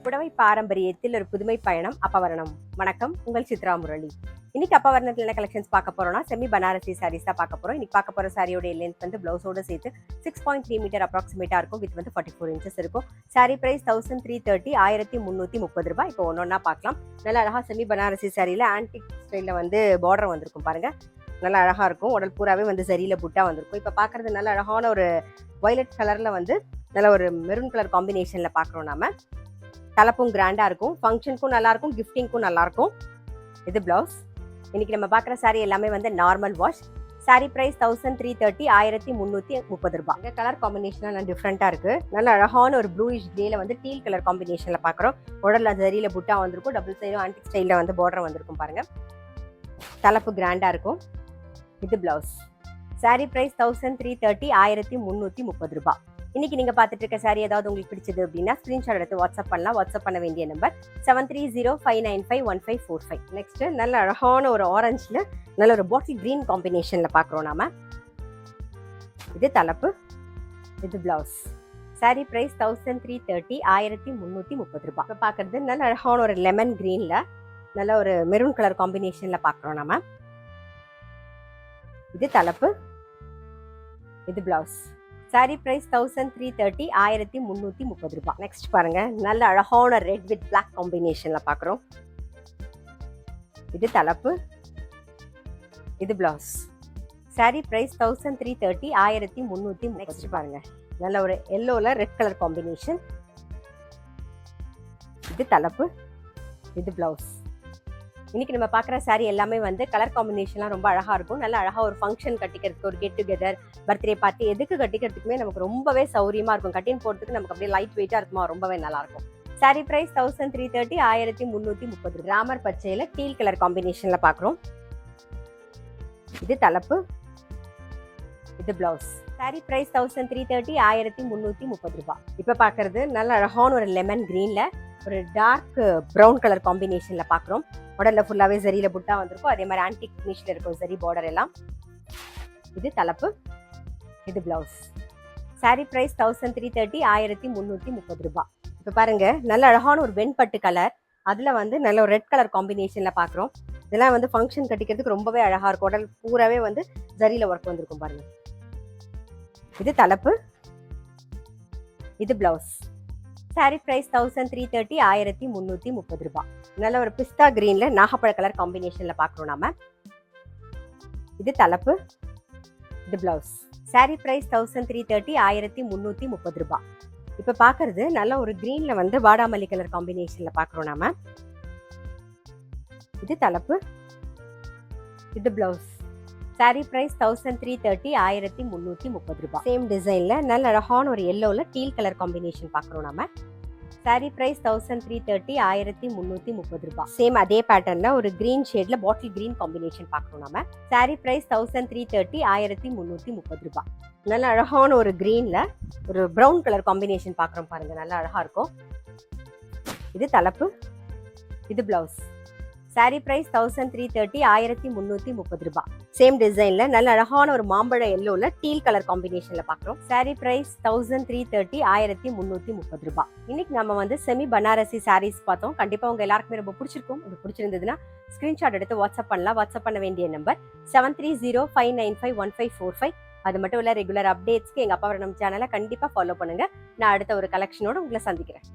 புடவை பாரம்பரியத்தில் ஒரு புதுமை பயணம் அப்பவரணம். வணக்கம், உங்கள் சித்ரா முரளி. இன்னைக்கு அப்பவரணத்தில் என்ன கலெக்ஷன்ஸ் பார்க்க போறோம்னா, செமி பனாரசி சாரீஸ் தான் பார்க்க போறோம். இன்னைக்கு பார்க்க போற சாரியோட லென்த் வந்து பிளவுஸோட சேர்த்து 6.3 மீட்டர் அப்ராக்சிமேட்டா இருக்கும். வித் வந்து 44 இன்ச்சஸ் இருக்கும். சாரி பிரைஸ் 1330, 1330 ரூபாய். இப்போ ஒன்னொன்னா பார்க்கலாம். நல்லா அழகா செமி பனாரசி சாரியில ஆன்டிக் ஸ்டைல வந்து பார்டர் வந்திருக்கும் பாருங்க. நல்லா அழகா இருக்கும். உடல் பூராவே வந்து சரியில புட்டா வந்திருக்கும். இப்போ பார்க்கறது நல்ல அழகான ஒரு வயலட் கலர்ல வந்து நல்ல ஒரு மெரூன் கலர் காம்பினேஷன்ல பார்க்குறோம். நாம தலைப்பும் கிராண்டா இருக்கும், ஃபங்க்ஷனுக்கும் நல்லா இருக்கும், கிஃப்டிங்க்கும் நல்லா இருக்கும். இது பிளவுஸ். இன்னைக்கு நம்ம பார்க்குற சாரி எல்லாமே வந்து நார்மல் வாஷ். சாரி பிரைஸ் 1330, 1330 ரூபாய். இந்த கலர் காம்பினேஷன் நல்லா டிஃப்ரெண்டா இருக்கு. நல்ல அழகான ஒரு ப்ளூயிஷ் கிரேல வந்து டீல் கலர் காம்பினேஷன்ல பார்க்குறோம். உடல்ல சரியில புட்டா வந்திருக்கும். டபுள் சைடும் ஆன்டிக் ஸ்டைல வந்து பார்டர் வந்திருக்கும் பாருங்க. தலைப்பு கிராண்டா இருக்கும். இது பிளவுஸ். சாரி பிரைஸ் 1330, 1330 ரூபாய். இன்னைக்கு நீங்க பார்த்துட்டு இருக்க சாரி ஏதாவது உங்களுக்கு பிடிச்சது அப்படின்னா ஸ்கிரீன்ஷாட் எடுத்து வாட்ஸ்அப் பண்ணலாம். வாட்ஸ்அப் பண்ண வேண்டிய நம்பர் 7305951545. நெக்ஸ்ட் நல்ல அழகான ஒரு ஆரஞ்சுல நல்ல ஒரு பாட்டில் கிரீன் காம்பினேஷன்ல பாக்குறோம் நாம. இது தலைப்பு, இது பிளவுஸ். சாரி பிரைஸ் 1330, 1330 ரூபாய். இப்போ பாக்குறது நல்ல அழகான ஒரு லெமன் கிரீன்ல நல்ல ஒரு மெரூன் கலர் காம்பினேஷன்ல பாக்குறோம் நாம. இது தலைப்பு, இது பிளவுஸ். சாரி பிரைஸ் 1330, 1330 ரூபாய். நெக்ஸ்ட் பாருங்க, நல்ல அழகான ரெட் வித் பிளாக் காம்பினேஷன்ல பாக்குறோம். இது தலைப்பு, இது பிளவுஸ். Sorry price 1330, 1330. நெக்ஸ்ட் பாருங்க, நல்ல ஒரு எல்லோல ரெட் கலர் காம்பினேஷன். இது தலைப்பு, இது பிளவுஸ். இன்னைக்கு நம்ம பார்க்குற சாரி எல்லாமே வந்து கலர் காம்பினேஷன்லாம் ரொம்ப அழகா இருக்கும். நல்ல அழகா ஒரு ஃபங்க்ஷன் கட்டிக்கிறதுக்கு, ஒரு கெட் டுகெதர், பர்த்டே பார்ட்டி எதுக்கு கட்டிக்கிறதுக்குமே நமக்கு ரொம்பவே சௌரியமா இருக்கும். கட்டின் போடுறதுக்கு நமக்கு அப்படியே லைட் வெயிட்டா இருக்குமா, ரொம்பவே நல்லா இருக்கும். சாரி பிரைஸ் 1330, 1330. ராமர் பச்சையில டீல் கலர் காம்பினேஷன்ல பாக்குறோம். இது தலைப்பு, இது பிளவுஸ். சாரி பிரைஸ் 1330, 1330 ரூபாய். இப்ப பாக்குறது நல்ல அழகான ஒரு லெமன் கிரீன்ல ஒரு டார்க் ப்ரௌன் கலர் காம்பினேஷன்ல பாக்குறோம். உடல்ல ஃபுல்லாவே சரியில புட்டா வந்திருக்கும். அதே மாதிரி ஆன்டிக் ஃபினிஷ்ல இருக்கும் சரி பார்டர் எல்லாம். இது தலைப்பு, இது பிளவுஸ். சாரி பிரைஸ் 1330, 1330 ரூபாய். இப்ப பாருங்க, நல்ல அழகான ஒரு வெண்பட்டு கலர், அதுல வந்து நல்ல ஒரு ரெட் கலர் காம்பினேஷன்ல பாக்குறோம். இதெல்லாம் வந்து ஃபங்க்ஷன் கட்டிக்கிறதுக்கு ரொம்பவே அழகா இருக்கும். உடல் பூராவே வந்து சரியில ஒர்க் வந்திருக்கும் பாருங்க. இது தலைப்பு, இது பிளவுஸ். சாரி பிரைஸ் 1330, 1330 ரூபாய். நல்ல ஒரு பிஸ்தா கிரீன்ல நாகப்பழ கலர் காம்பினேஷன்ல பாக்குறோம் நாம. இது தலைப்பு, இது பிளவுஸ். சாரி பிரைஸ் 1330, 1330 ரூபாய். இப்ப பாக்குறது நல்ல ஒரு கிரீன்ல வந்து வாடாமல்லி கலர் காம்பினேஷன்ல பாக்குறோம் நாம. இது தலைப்பு, இது பிளவுஸ். சாரி பிரைஸ் 1330, 1330 ரூபாய். சேம் டிசைன்ல நல்ல அழகான ஒரு எல்லோல டீல் கலர் காம்பினேஷன் பாக்குறோம் நாம. சாரி பிரைஸ் 1330, 1330 ரூபாய். சேம் அதே பேட்டர்ன்ல ஒரு கிரீன் ஷேட்ல பாட்டில் கிரீன் காம்பினேஷன் பாக்குறோம் நாம. சாரி பிரைஸ் 1330, 1330 ரூபாய். நல்ல அழகான ஒரு கிரீன்ல ஒரு பிரவுன் கலர் காம்பினேஷன் பாக்குறோம் பாருங்க. நல்ல அழகா இருக்கும். இது தலைப்பு, இது பிளவுஸ். சாரி பிரைஸ் 1330, 1330 ரூபாய். சேம் டிசைன்ல நல்ல அழகான ஒரு மாம்பழ எல்லோல டீல் கலர் காம்பினேஷன்ல பாக்குறோம். சாரி பிரைஸ் 1330, 1330 ரூபாய். இன்னைக்கு நம்ம வந்து செமி பனாரசி சாரீஸ் பார்த்தோம். கண்டிப்பா உங்க எல்லாருக்குமே ரொம்ப பிடிச்சிருக்கும். இது பிடிச்சிருந்ததுன்னா ஸ்கிரீன்ஷாட் எடுத்து வாட்ஸ்அப் பண்ணலாம். வாட்ஸ்அப் பண்ண வேண்டிய நம்பர் 7305951545. அது மட்டும் இல்ல, ரெகுலர் அப்டேட்ஸ்க்கு எங்க அப்பவரணம் சேனலை கண்டிப்பா ஃபாலோ பண்ணுங்க. நான் அடுத்த ஒரு கலெக்ஷனோட உங்களை சந்திக்கிறேன்.